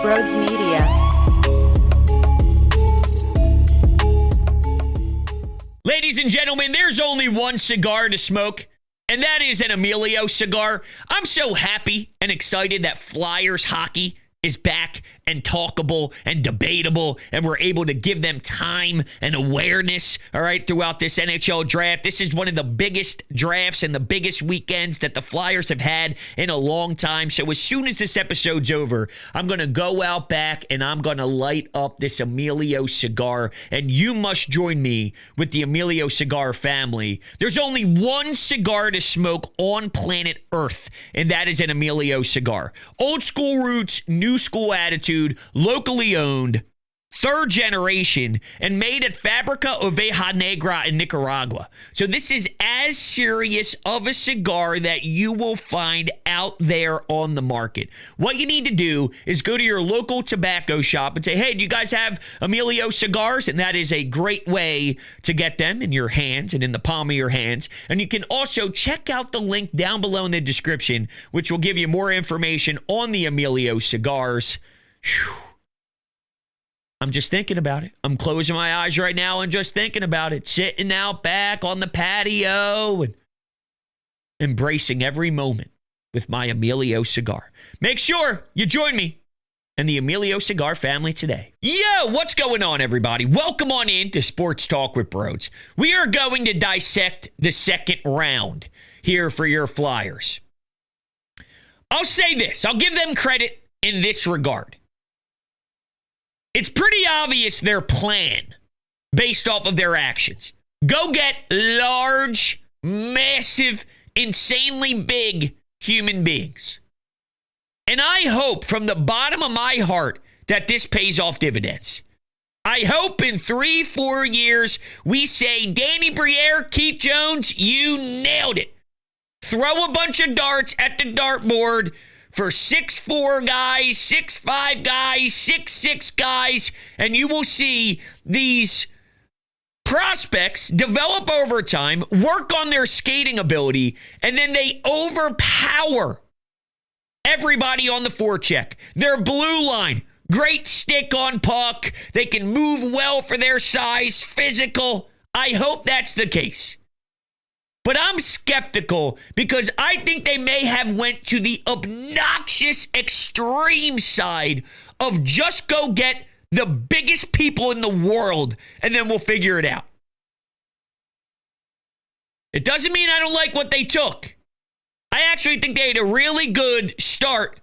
Brodes Media. Ladies and gentlemen, there's only one cigar to smoke, and that is an Emilio cigar. I'm so happy and excited that Flyers hockey is back and talkable and debatable, and we're able to give them time and awareness, all right, throughout this NHL draft. This is one of the biggest drafts and the biggest weekends that the Flyers have had in a long time. So as soon as this episode's over, I'm going to go out back and I'm going to light up this Emilio cigar, and you must join me with the Emilio cigar family. There's only one cigar to smoke on planet Earth, and that is an Emilio cigar. Old school roots, new school attitude, locally owned, third generation, and made at Fabrica Oveja Negra in Nicaragua. So this is as serious of a cigar that you will find out there on the market. What you need to do is go to your local tobacco shop and say, hey, do you guys have Emilio cigars? And that is a great way to get them in your hands and in the palm of your hands. And you can also check out the link down below in the description, which will give you more information on the Emilio cigars. Whew. I'm just thinking about it. I'm closing my eyes right now and just thinking about it. Sitting out back on the patio and embracing every moment with my Emilio cigar. Make sure you join me and the Emilio cigar family today. Yo, what's going on, everybody? Welcome on in to Sports Talk with Brodes. We are going to dissect the second round here for your Flyers. I'll say this. I'll give them credit in this regard. It's pretty obvious their plan based off of their actions. Go get large, massive, insanely big human beings. And I hope from the bottom of my heart that this pays off dividends. I hope in 3-4 years we say, Danny Briere, Keith Jones, you nailed it. Throw a bunch of darts at the dartboard for 6'4" guys, 6'5" guys, 6'6" guys, and you will see these prospects develop over time, work on their skating ability, and then they overpower everybody on the forecheck. Their blue line, great stick on puck. They can move well for their size, physical. I hope that's the case. But I'm skeptical because I think they may have went to the obnoxious extreme side of just go get the biggest people in the world and then we'll figure it out. It doesn't mean I don't like what they took. I actually think they had a really good start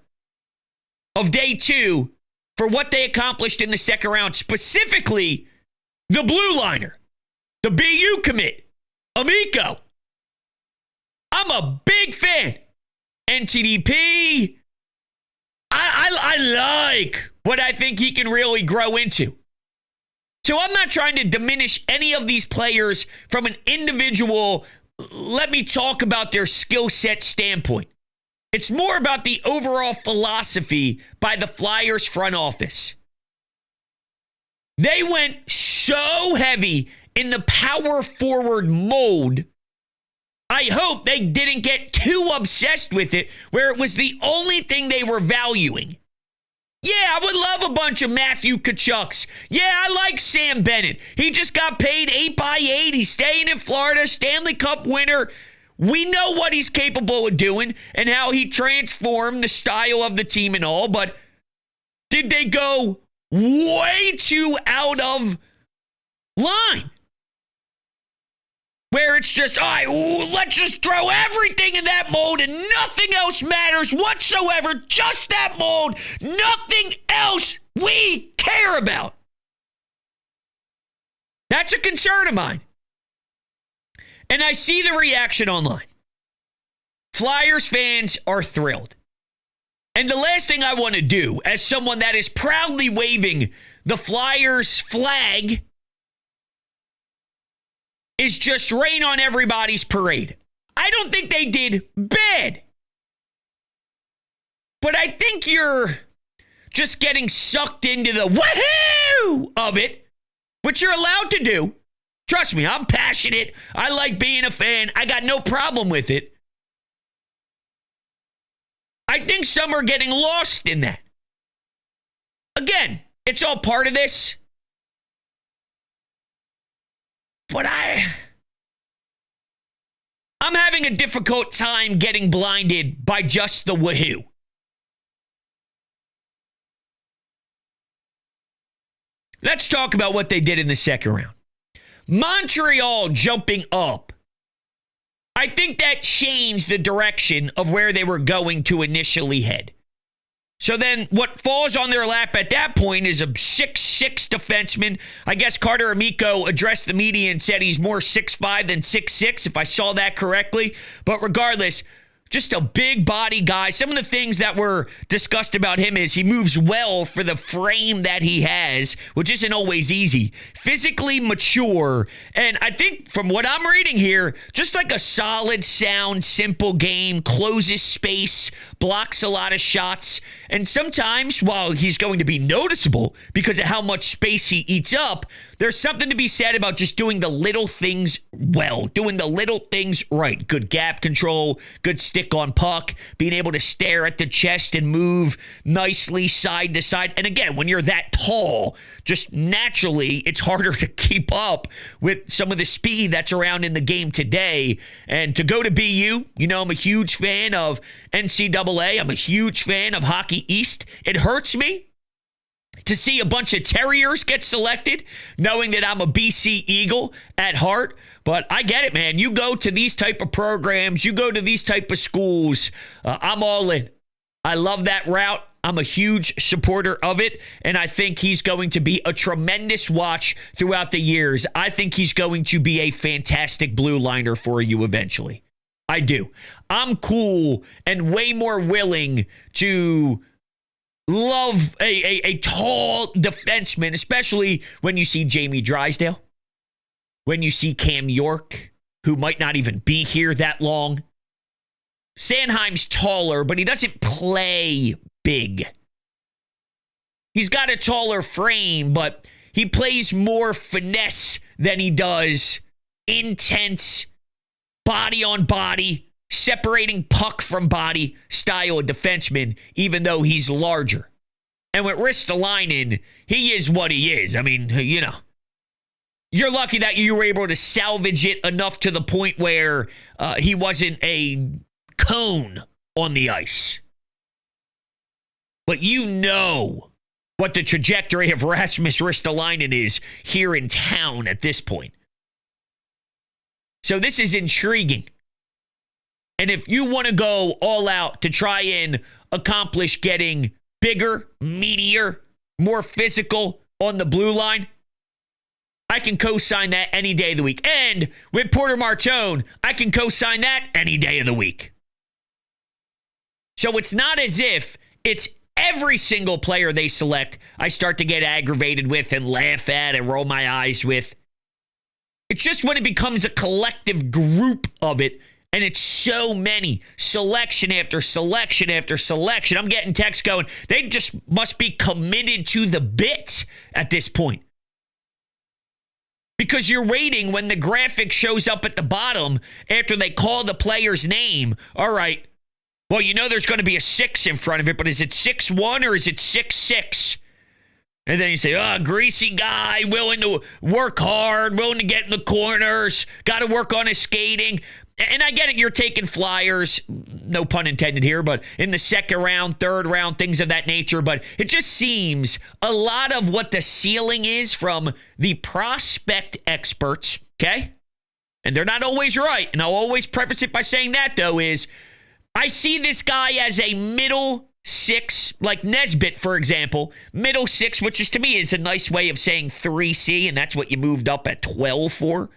of day 2 for what they accomplished in the second round, specifically the blue liner, the BU commit, Amico. I'm a big fan. NTDP. I like what I think he can really grow into. So I'm not trying to diminish any of these players from an individual, let me talk about their skill set standpoint. It's more about the overall philosophy by the Flyers front office. They went so heavy in the power forward mode. I hope they didn't get too obsessed with it where it was the only thing they were valuing. Yeah, I would love a bunch of Matthew Tkachuk's. Yeah, I like Sam Bennett. He just got paid 8x8. He's staying in Florida, Stanley Cup winner. We know what he's capable of doing and how he transformed the style of the team and all, but did they go way too out of line? Where it's just, all right, let's just throw everything in that mold and nothing else matters whatsoever. Just that mold. Nothing else we care about. That's a concern of mine. And I see the reaction online. Flyers fans are thrilled. And the last thing I want to do as someone that is proudly waving the Flyers flag is just rain on everybody's parade. I don't think they did bad. But I think you're just getting sucked into the woohoo of it, which you're allowed to do. Trust me, I'm passionate. I like being a fan. I got no problem with it. I think some are getting lost in that. Again, it's all part of this. But I'm having a difficult time getting blinded by just the woohoo. Let's talk about what they did in the second round. Montreal jumping up. I think that changed the direction of where they were going to initially head. So then what falls on their lap at that point is a 6'6" defenseman. I guess Carter Amico addressed the media and said he's more 6'5" than 6'6", if I saw that correctly. But regardless, just a big body guy. Some of the things that were discussed about him is he moves well for the frame that he has, which isn't always easy. Physically mature. And I think from what I'm reading here, just like a solid, sound, simple game, closes space, blocks a lot of shots. And sometimes, while he's going to be noticeable because of how much space he eats up, there's something to be said about just doing the little things well, doing the little things right. Good gap control, good stick on puck, being able to stare at the chest and move nicely side to side. And again, when you're that tall, just naturally, it's harder to keep up with some of the speed that's around in the game today. And to go to BU, you know, I'm a huge fan of NCAA. I'm a huge fan of Hockey East. It hurts me to see a bunch of Terriers get selected, knowing that I'm a BC Eagle at heart. But I get it, man. You go to these type of programs, you go to these type of schools, I'm all in. I love that route. I'm a huge supporter of it, and I think he's going to be a tremendous watch throughout the years. I think he's going to be a fantastic blue liner for you eventually. I do. I'm cool and way more willing to love a tall defenseman, especially when you see Jamie Drysdale, when you see Cam York, who might not even be here that long. Sanheim's taller, but he doesn't play big. He's got a taller frame, but he plays more finesse than he does intense, body on body, separating puck from body style of defenseman, even though he's larger. And with Ristolainen, he is what he is. I mean, you know, you're lucky that you were able to salvage it enough to the point where he wasn't a cone on the ice. But you know what the trajectory of Rasmus Ristolainen is here in town at this point. So this is intriguing. And if you want to go all out to try and accomplish getting bigger, meatier, more physical on the blue line, I can co-sign that any day of the week. And with Porter Martone, I can co-sign that any day of the week. So it's not as if it's every single player they select I start to get aggravated with and laugh at and roll my eyes with. It's just when it becomes a collective group of it, and it's so many, selection after selection after selection. I'm getting texts going, they just must be committed to the bit at this point. Because you're waiting when the graphic shows up at the bottom after they call the player's name. All right, well, you know there's going to be a 6 in front of it, but is it 6'1" or is it 6'6"? And then you say, greasy guy, willing to work hard, willing to get in the corners, got to work on his skating. And I get it, you're taking flyers, no pun intended here, but in the second round, third round, things of that nature. But it just seems a lot of what the ceiling is from the prospect experts, okay? And they're not always right. And I'll always preface it by saying that, though, is I see this guy as a middle 6, like Nesbitt, for example. Middle 6, which is to me is a nice way of saying 3C, and that's what you moved up at 12 for.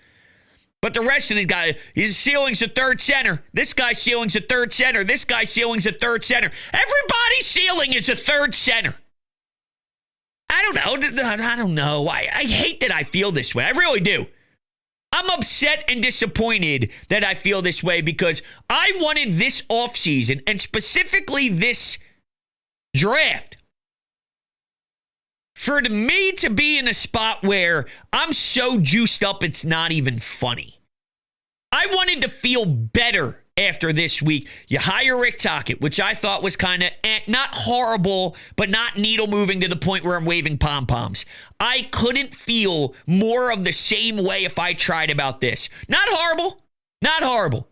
But the rest of these guys, his ceiling's a third center. This guy's ceiling's a third center. This guy's ceiling's a third center. Everybody's ceiling is a third center. I don't know. I hate that I feel this way. I really do. I'm upset and disappointed that I feel this way because I wanted this offseason, and specifically this draft, for me to be in a spot where I'm so juiced up it's not even funny. I wanted to feel better after this week. You hire Rick Tocchet, which I thought was kind of not horrible, but not needle moving to the point where I'm waving pom-poms. I couldn't feel more of the same way if I tried about this. Not horrible. Not horrible.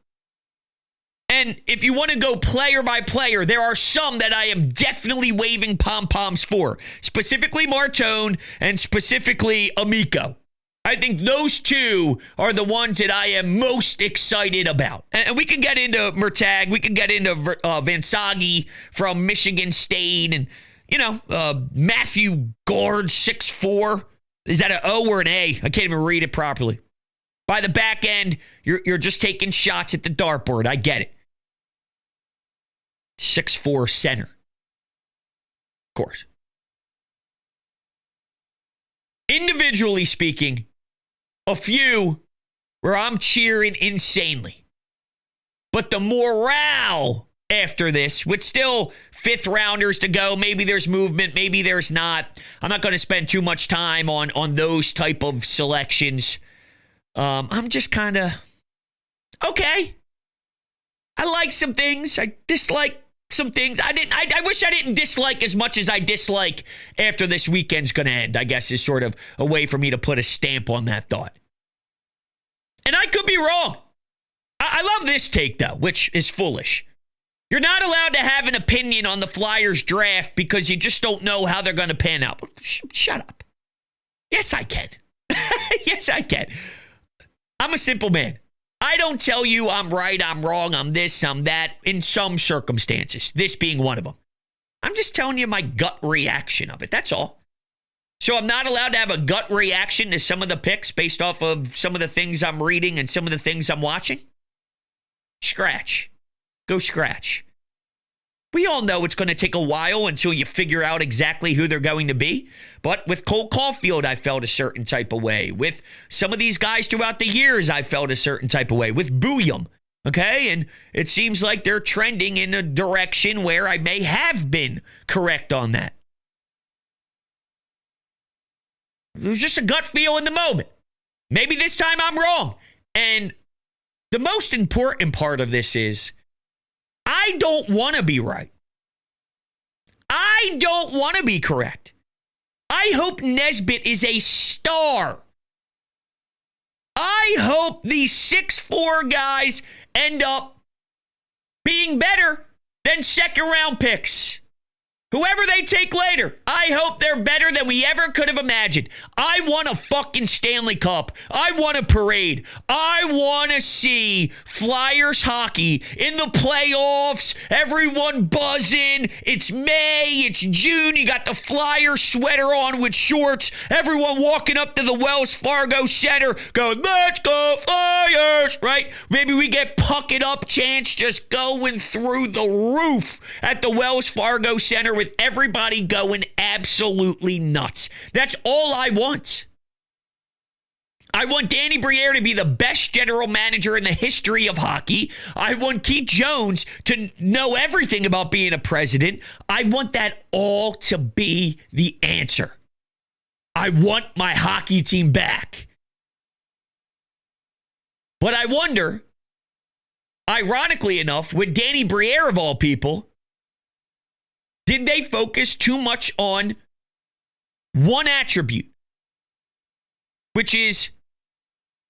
And if you want to go player by player, there are some that I am definitely waving pom-poms for. Specifically Martone and specifically Amico. I think those two are the ones that I am most excited about. And we can get into Murtag. We can get into Vansagi from Michigan State. And, Matthew Gord, 6'4". Is that an O or an A? I can't even read it properly. By the back end, you're just taking shots at the dartboard. I get it. 6'4" center. Of course. Individually speaking, a few where I'm cheering insanely. But the morale after this, with still fifth rounders to go, maybe there's movement, maybe there's not. I'm not going to spend too much time on those type of selections. I'm just kind of, okay. I like some things. I dislike some things. I wish I didn't dislike as much as I dislike after this weekend's going to end, I guess, is sort of a way for me to put a stamp on that thought. And I could be wrong. I love this take, though, which is foolish. You're not allowed to have an opinion on the Flyers draft because you just don't know how they're going to pan out. Shut up. Yes, I can. Yes, I can. I'm a simple man. I don't tell you I'm right, I'm wrong, I'm this, I'm that, in some circumstances, this being one of them. I'm just telling you my gut reaction of it, that's all. So I'm not allowed to have a gut reaction to some of the picks based off of some of the things I'm reading and some of the things I'm watching? Scratch. Go scratch. We all know it's going to take a while until you figure out exactly who they're going to be. But with Cole Caulfield, I felt a certain type of way. With some of these guys throughout the years, I felt a certain type of way. With Booyam, okay? And it seems like they're trending in a direction where I may have been correct on that. It was just a gut feel in the moment. Maybe this time I'm wrong. And the most important part of this is I don't want to be right. I don't want to be correct. I hope Nesbitt is a star. I hope these 6'4" guys end up being better than second-round picks. Whoever they take later, I hope they're better than we ever could have imagined. I want a fucking Stanley Cup. I want a parade. I want to see Flyers hockey in the playoffs. Everyone buzzing. It's May. It's June. You got the Flyer sweater on with shorts. Everyone walking up to the Wells Fargo Center going, let's go Flyers, right? Maybe we get puck it up chants just going through the roof at the Wells Fargo Center with everybody going absolutely nuts. That's all I want. I want Danny Briere to be the best general manager in the history of hockey. I want Keith Jones to know everything about being a president. I want that all to be the answer. I want my hockey team back. But I wonder, ironically enough, with Danny Briere of all people, did they focus too much on one attribute, which is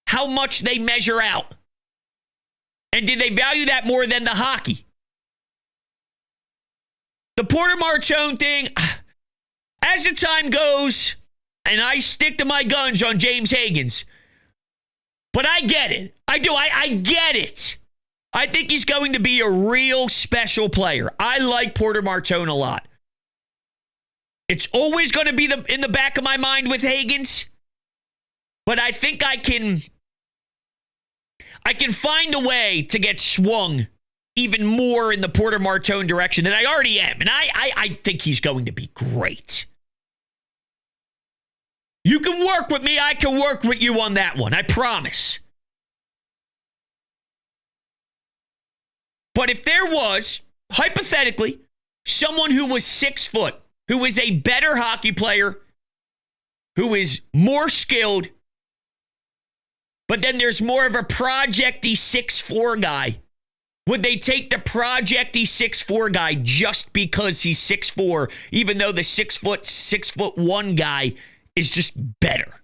how much they measure out? And did they value that more than the hockey? The Porter Martone thing, as the time goes, and I stick to my guns on James Higgins, but I get it. I do. I get it. I think he's going to be a real special player. I like Porter Martone a lot. It's always going to be in the back of my mind with Higgins, but I think I can find a way to get swung even more in the Porter Martone direction than I already am, and I think he's going to be great. You can work with me. I can work with you on that one. I promise. But if there was, hypothetically, someone who was 6 foot, who is a better hockey player, who is more skilled, but then there's more of a projecty 6'4" guy, Would they take the projecty 6'4" guy just because he's 6'4", even though the 6'1" guy is just better?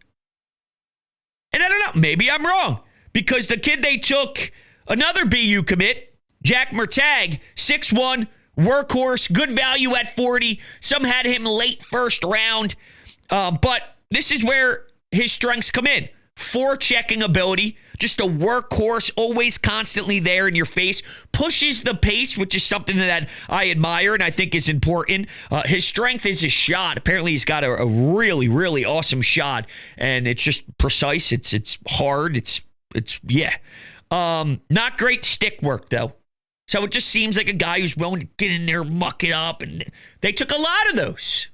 And I don't know, maybe I'm wrong, because the kid they took, another BU commit, Jack Mertag, 6'1", workhorse, good value at 40. Some had him late first round, but this is where his strengths come in. Forechecking ability, just a workhorse, always constantly there in your face, pushes the pace, which is something that I admire and I think is important. His strength is his shot. Apparently he's got a really, really awesome shot, and it's just precise. It's hard. It's not great stick work though. So it just seems like a guy who's willing to get in there, muck it up, and they took a lot of those.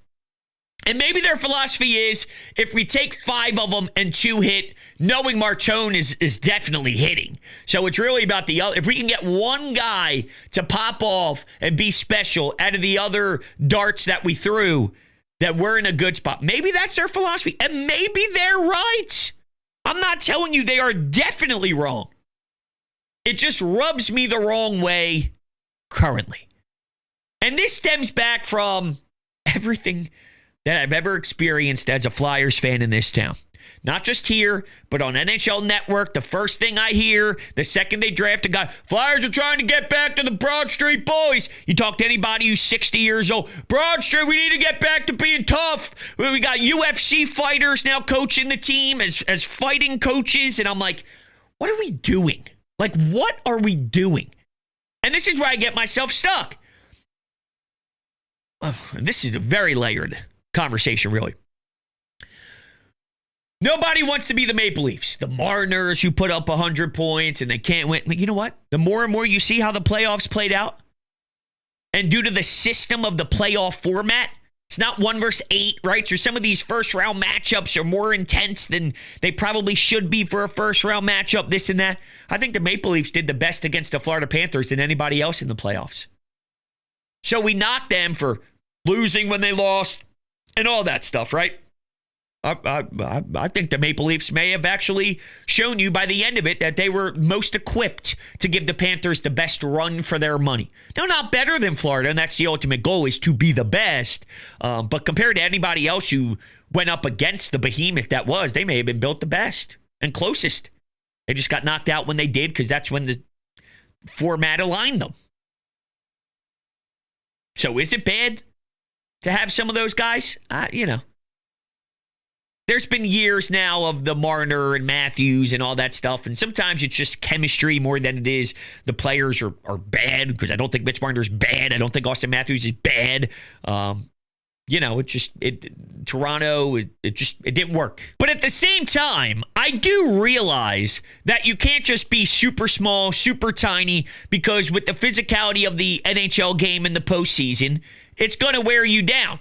And maybe their philosophy is, if we take 5 of them and 2 hit, knowing Martone is definitely hitting. So it's really about the other. If we can get one guy to pop off and be special out of the other darts that we threw, that we're in a good spot. Maybe that's their philosophy. And maybe they're right. I'm not telling you they are definitely wrong. It just rubs me the wrong way currently. And this stems back from everything that I've ever experienced as a Flyers fan in this town. Not just here, but on NHL Network. The first thing I hear, the second they draft a guy, Flyers are trying to get back to the Broad Street boys. You talk to anybody who's 60 years old, Broad Street, we need to get back to being tough. We got UFC fighters now coaching the team as fighting coaches. And I'm like, what are we doing? Like, what are we doing? And this is where I get myself stuck. This is a very layered conversation, really. Nobody wants to be the Maple Leafs, the Mariners who put up 100 points and they can't win. You know what? The more and more you see how the playoffs played out, and due to the system of the playoff format, it's not 1 versus 8, right? So some of these first-round matchups are more intense than they probably should be for a first-round matchup, this and that. I think the Maple Leafs did the best against the Florida Panthers than anybody else in the playoffs. So we knocked them for losing when they lost and all that stuff, right? I think the Maple Leafs may have actually shown you by the end of it that they were most equipped to give the Panthers the best run for their money. Now, not better than Florida, and that's the ultimate goal, is to be the best. But compared to anybody else who went up against the behemoth that was, they may have been built the best and closest. They just got knocked out when they did, because that's when the format aligned them. So is it bad to have some of those guys? There's been years now of the Marner and Matthews and all that stuff, and sometimes it's just chemistry more than it is the players are bad, because I don't think Mitch Marner's bad. I don't think Austin Matthews is bad. Toronto, it didn't work. But at the same time, I do realize that you can't just be super small, super tiny, because with the physicality of the NHL game in the postseason, it's going to wear you down.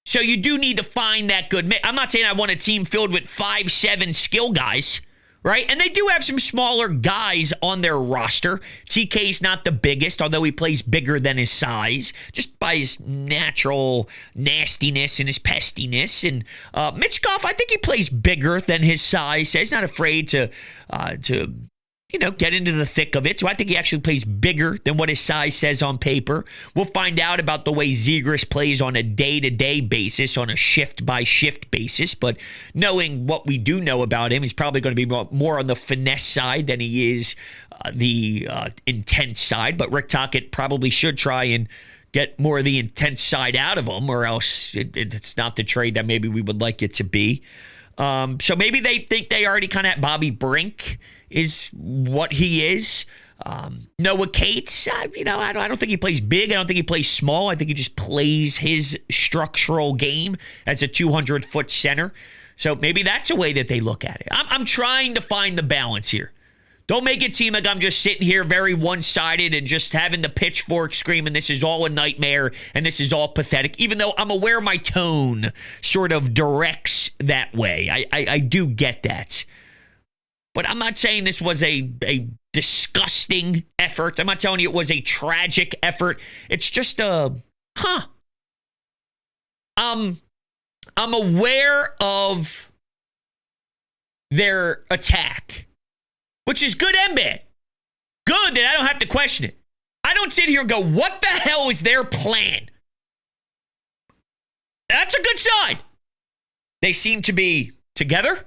So you do need to find that good mix. I'm not saying I want a team filled with 5'7" skill guys, right? And they do have some smaller guys on their roster. TK's not the biggest, although he plays bigger than his size, just by his natural nastiness and his pestiness. And Mitchkov, I think he plays bigger than his size. So he's not afraid to get into the thick of it. So I think he actually plays bigger than what his size says on paper. We'll find out about the way Zegras plays on a day-to-day basis, on a shift-by-shift basis. But knowing what we do know about him, he's probably going to be more on the finesse side than he is the intense side. But Rick Tocchet probably should try and get more of the intense side out of him, or else it's not the trade that maybe we would like it to be. So maybe they think they already kind of Bobby Brink is what he is. Noah Cates, I don't think he plays big. I don't think he plays small. I think he just plays his structural game as a 200-foot center. So maybe that's a way that they look at it. I'm trying to find the balance here. Don't make it seem like I'm just sitting here very one-sided and just having the pitchfork screaming, this is all a nightmare and this is all pathetic, even though I'm aware my tone sort of directs that way. I do get that. But I'm not saying this was a disgusting effort. I'm not telling you it was a tragic effort. It's just I'm aware of their attack, which is good and bad. good that I don't have to question it. I don't sit here and go, what the hell is their plan? That's a good sign. They seem to be together.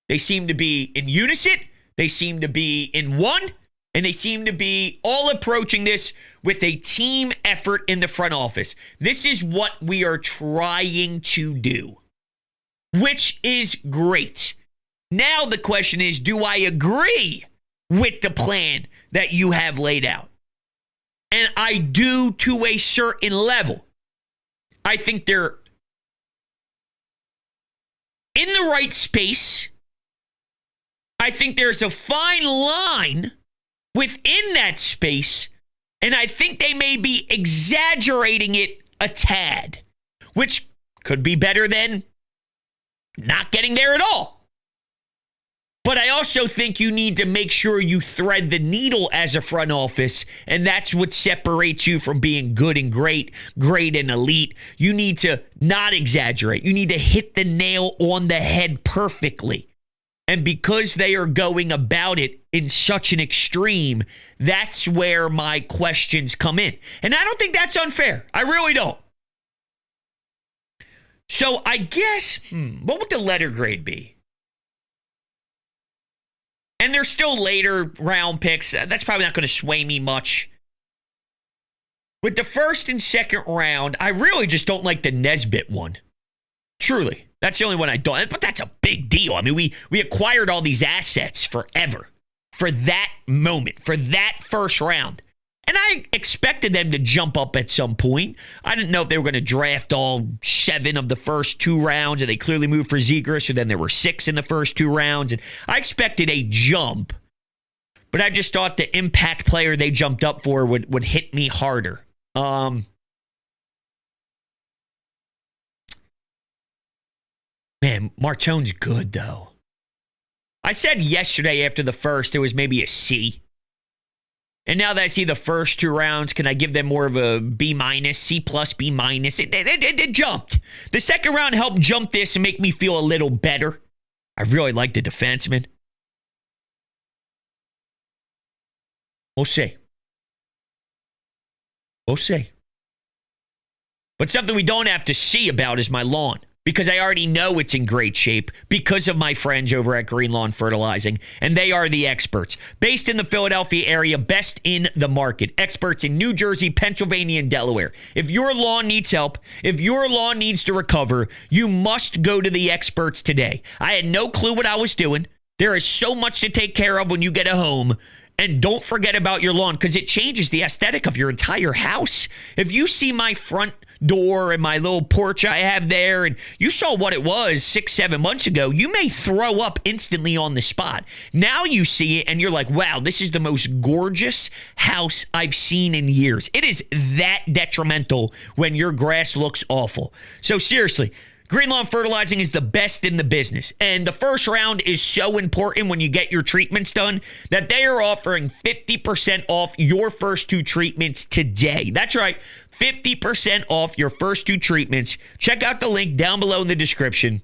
They seem to be in unison. They seem to be in one. And they seem to be all approaching this with a team effort in the front office. This is what we are trying to do, which is great. Now the question is, do I agree with the plan that you have laid out? And I do to a certain level. I think they're in the right space. I think there's a fine line within that space, and I think they may be exaggerating it a tad, which could be better than not getting there at all. But I also think you need to make sure you thread the needle as a front office, and that's what separates you from being good and great, great and elite. You need to not exaggerate. You need to hit the nail on the head perfectly. And because they are going about it in such an extreme, that's where my questions come in. And I don't think that's unfair. I really don't. So I guess, what would the letter grade be? And they're still later round picks. That's probably not going to sway me much. With the first and second round, I really just don't like the Nesbitt one. Truly. That's the only one I don't. But that's a big deal. I mean, we acquired all these assets forever. For that moment. For that first round. And I expected them to jump up at some point. I didn't know if they were going to draft all 7 of the first 2 rounds. And they clearly moved for Cigar. So then there were 6 in the first 2 rounds. And I expected a jump. But I just thought the impact player they jumped up for would hit me harder. Man, Martone's good, though. I said yesterday after the first, it was maybe a C. And now that I see the first 2 rounds, can I give them more of a B minus, C plus, B minus? It jumped. The second round helped jump this and make me feel a little better. I really like the defenseman. We'll see. We'll see. But something we don't have to see about is my lawn. Because I already know it's in great shape because of my friends over at Green Lawn Fertilizing, and they are the experts. Based in the Philadelphia area, best in the market. Experts in New Jersey, Pennsylvania, and Delaware. If your lawn needs help, if your lawn needs to recover, you must go to the experts today. I had no clue what I was doing. There is so much to take care of when you get a home. And don't forget about your lawn because it changes the aesthetic of your entire house. If you see my front door and my little porch I have there, and you saw what it was 6-7 months ago, you may throw up instantly on the spot. Now you see it and you're like, wow, this is the most gorgeous house I've seen in years. It is that detrimental when your grass looks awful. So seriously, Green Lawn Fertilizing is the best in the business. And the first round is so important when you get your treatments done that they are offering 50% off your first 2 treatments today. That's right, 50% off your first 2 treatments. Check out the link down below in the description.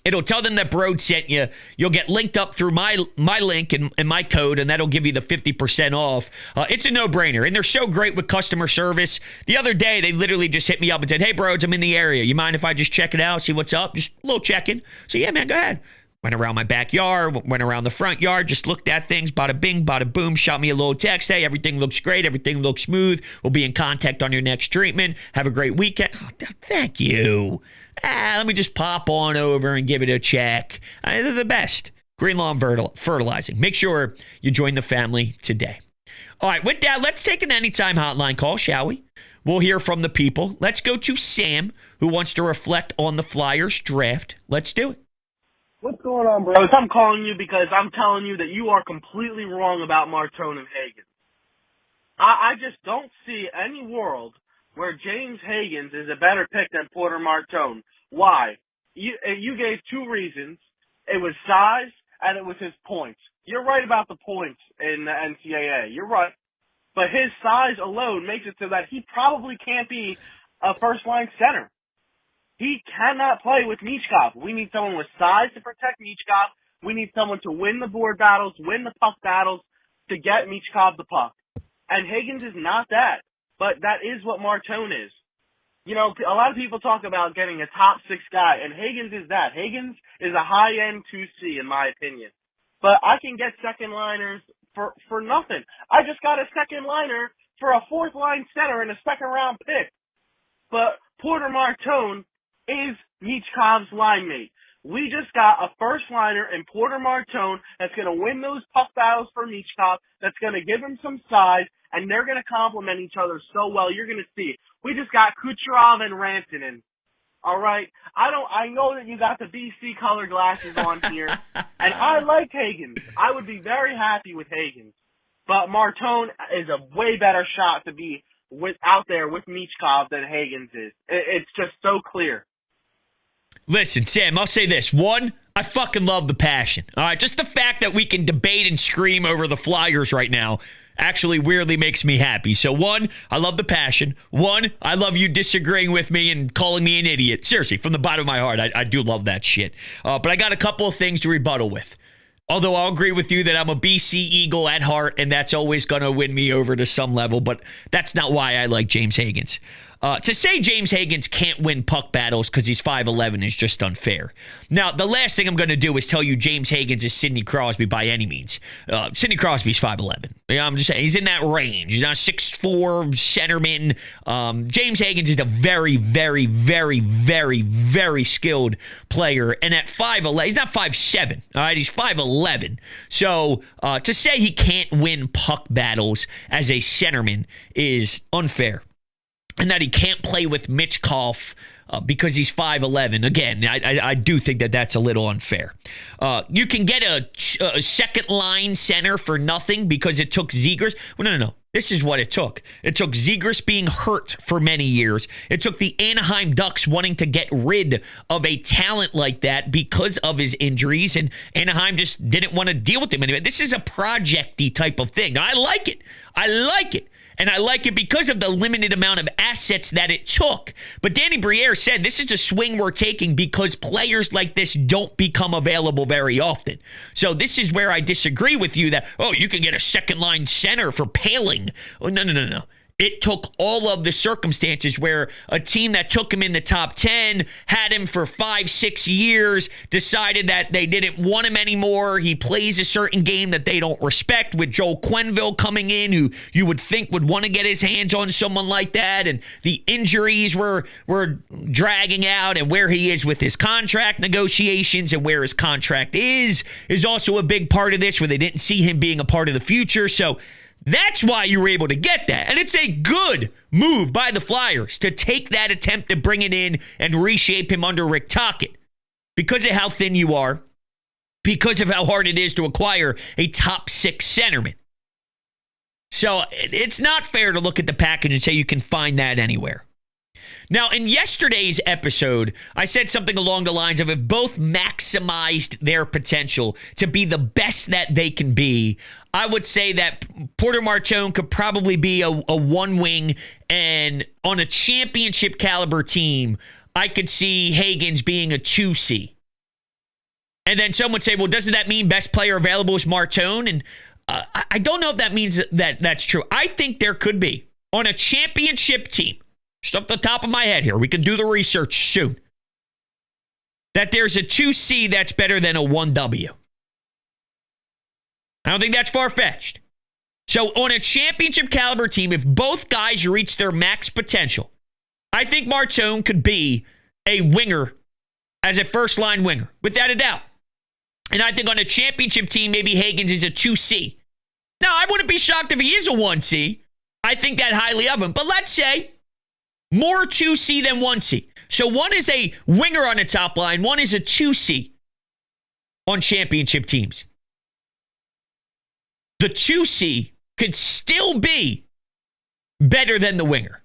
It'll tell them that Brodes sent you. You'll get linked up through my link and my code, and that'll give you the 50% off. It's a no-brainer, and they're so great with customer service. The other day, they literally just hit me up and said, hey, Brodes, I'm in the area. You mind if I just check it out, see what's up? Just a little check-in. So, yeah, man, go ahead. Went around my backyard, went around the front yard, just looked at things, bada bing, bada boom, shot me a little text. Hey, everything looks great. Everything looks smooth. We'll be in contact on your next treatment. Have a great weekend. Oh, thank you. Let me just pop on over and give it a check. They're the best. Green Lawn Fertilizing. Make sure you join the family today. All right, with that, let's take an anytime hotline call, shall we? We'll hear from the people. Let's go to Sam, who wants to reflect on the Flyers draft. Let's do it. What's going on, Brodes? I'm calling you because I'm telling you that you are completely wrong about Martone and Hagen. I just don't see any world where James Hagens is a better pick than Porter Martone. Why? You gave 2 reasons. It was size and it was his points. You're right about the points in the NCAA. You're right. But his size alone makes it so that he probably can't be a first-line center. He cannot play with Michkov. We need someone with size to protect Michkov. We need someone to win the board battles, win the puck battles. to get Michkov the puck. And Higgins is not that, but that is what Martone is. You know, a lot of people talk about getting a top 6 guy, and Higgins is that. Higgins is a high-end 2C, in my opinion. But I can get second liners for nothing. I just got a second liner for a 4th-line center and a second-round pick. But Porter Martone is Michkov's line mate. We just got a first liner in Porter Martone that's going to win those puck battles for Michkov, that's going to give him some size, and they're going to complement each other so well. You're going to see. We just got Kucherov and Rantanen. All right? I know that you got the BC color glasses on here, and I like Higgins. I would be very happy with Higgins. But Martone is a way better shot to be out there with Michkov than Higgins is. It's just so clear. Listen, Sam, I'll say this. One, I fucking love the passion. All right, just the fact that we can debate and scream over the Flyers right now actually weirdly makes me happy. So one, I love the passion. One, I love you disagreeing with me and calling me an idiot. Seriously, from the bottom of my heart, I do love that shit. But I got a couple of things to rebuttal with. Although I'll agree with you that I'm a BC Eagle at heart, and that's always going to win me over to some level, but that's not why I like James Higgins. To say James Higgins can't win puck battles because he's 5'11" is just unfair. Now, the last thing I'm going to do is tell you James Higgins is Sidney Crosby by any means. Sidney Crosby's 5'11". I'm just saying, he's in that range. He's not 6'4", centerman. James Higgins is a very, very, very, very, very skilled player. And at 5'11", he's not 5'7", all right? He's 5'11". So to say he can't win puck battles as a centerman is unfair. And that he can't play with Michkov because he's 5'11". Again, I do think that that's a little unfair. You can get a second-line center for nothing because it took Zegras. Well, no. This is what it took. It took Zegras being hurt for many years. It took the Anaheim Ducks wanting to get rid of a talent like that because of his injuries, and Anaheim just didn't want to deal with him anyway. This is a project-y type of thing. I like it. And I like it because of the limited amount of assets that it took. But Danny Briere said this is a swing we're taking because players like this don't become available very often. So this is where I disagree with you that, you can get a second-line center for Paling. Oh, no. It took all of the circumstances where a team that took him in the top 10, had him for 5-6 years, decided that they didn't want him anymore. He plays a certain game that they don't respect, with Joel Quenneville coming in, who you would think would want to get his hands on someone like that. And the injuries were dragging out, and where he is with his contract negotiations and where his contract is also a big part of this, where they didn't see him being a part of the future. So that's why you were able to get that. And it's a good move by the Flyers to take that attempt to bring it in and reshape him under Rick Tocchet. Because of how thin you are, because of how hard it is to acquire a top 6 centerman. So it's not fair to look at the package and say you can find that anywhere. Now, in yesterday's episode, I said something along the lines of if both maximized their potential to be the best that they can be, I would say that Porter Martone could probably be a one-wing, and on a championship caliber team, I could see Higgins being a 2C. And then someone would say, well, doesn't that mean best player available is Martone? And I don't know if that means that that's true. I think there could be. On a championship team, just off the top of my head here, we can do the research soon, that there's a 2C that's better than a 1W. I don't think that's far-fetched. So on a championship caliber team, if both guys reach their max potential, I think Martone could be a winger as a first-line winger, without a doubt. And I think on a championship team, maybe Higgins is a 2C. Now, I wouldn't be shocked if he is a 1C. I think that highly of him. But let's say more 2C than 1C. So one is a winger on the top line. One is a 2C on championship teams. The 2C could still be better than the winger,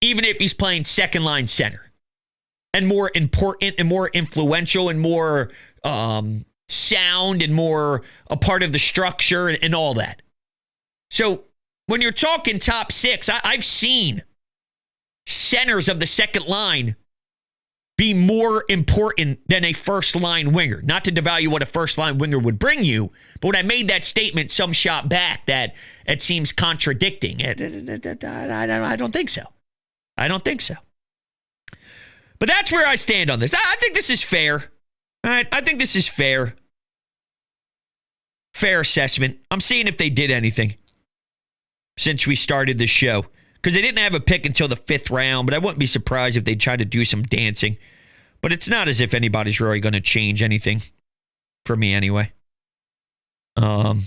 even if he's playing second line center, and more important and more influential and more sound and more a part of the structure and all that. So when you're talking top 6, I've seen centers of the second line be more important than a first-line winger. Not to devalue what a first-line winger would bring you, but when I made that statement, some shot back that it seems contradicting. I don't think so. I don't think so. But that's where I stand on this. I think this is fair. All right, I think this is fair. Fair assessment. I'm seeing if they did anything since we started the show. Because they didn't have a pick until the 5th round, but I wouldn't be surprised if they tried to do some dancing. But it's not as if anybody's really going to change anything for me anyway. You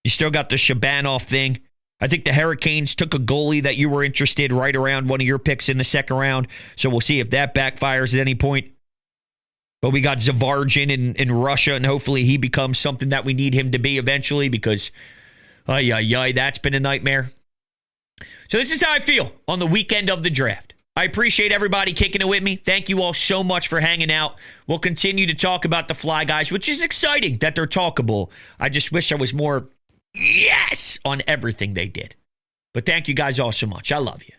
still got the Shabanov thing. I think the Hurricanes took a goalie that you were interested right around one of your picks in the 2nd round. So we'll see if that backfires at any point. But we got Zavargin in Russia, and hopefully he becomes something that we need him to be eventually because, that's been a nightmare. So this is how I feel on the weekend of the draft. I appreciate everybody kicking it with me. Thank you all so much for hanging out. We'll continue to talk about the Fly Guys, which is exciting that they're talkable. I just wish I was more yes on everything they did. But thank you guys all so much. I love you.